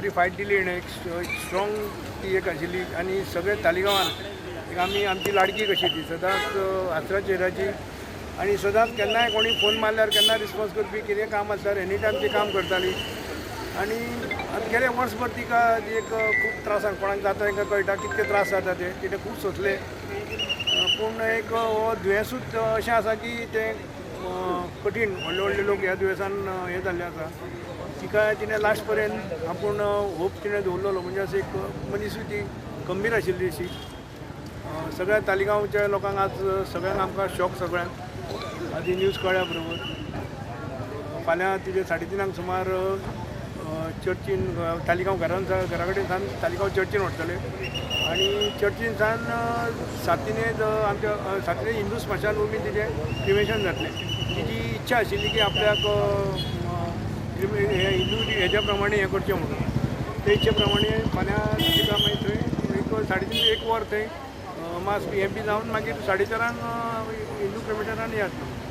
बरी फायट दिली न्ही एक स्ट्रॉंग ती एक आशिल्ली आनी सगळे तालिगांवान एक आमी आमची लाडकी कशी ती सदांच आसरा चेराची आनी सदांच केन्नाय कोणी फोन मारल्यार केन्ना रिस्पॉन्स करपी कितें काम आसल्यार एनी टायम ती काम करताली आनी गेले वर्सभर तिका एक खूब त्रासान कोणाक जाता तांकां कळटा कितके त्रास जाता ते कितें खूब सोंसले पूण एक हो दुयेंसूच अशें आसा की तें कठीण व्हडले व्हडले लोक ह्या दुयेंसान हे जाल्ले आसा तिका तिणें लास्ट पर्यंत आपूण होप तिणें दवरलेलो म्हणजे अशी एक मनीस ती गंभीर आशिल्ली अशी सगळ्या तालिगांवच्या लोकांक आज सगळ्यांक आमकां शॉक सगळ्यांक आदी न्यूज कळ्ळ्या बरोबर फाल्यां तिजे 3:30 सुमार चर्चीन तालिगांव घरा कडेन सान तालिगांव चर्चीन व्हरतले आनी चर्चीन सान 7:30 आमच्या 7:30 हिंदू स्मशान भुमीन तिचें क्रिमेशन जातलें तिची इच्छा आशिल्ली की आपल्याक हिंदू हेज्या प्रमाणे हें करचें म्हणून ते इच्छे प्रमाणे फाल्यां तिका मागीर थंय एक 3:30 एक वर थंय मास MP जावन मागीर 4:30 हिंदू क्रिमेशनान हे आसता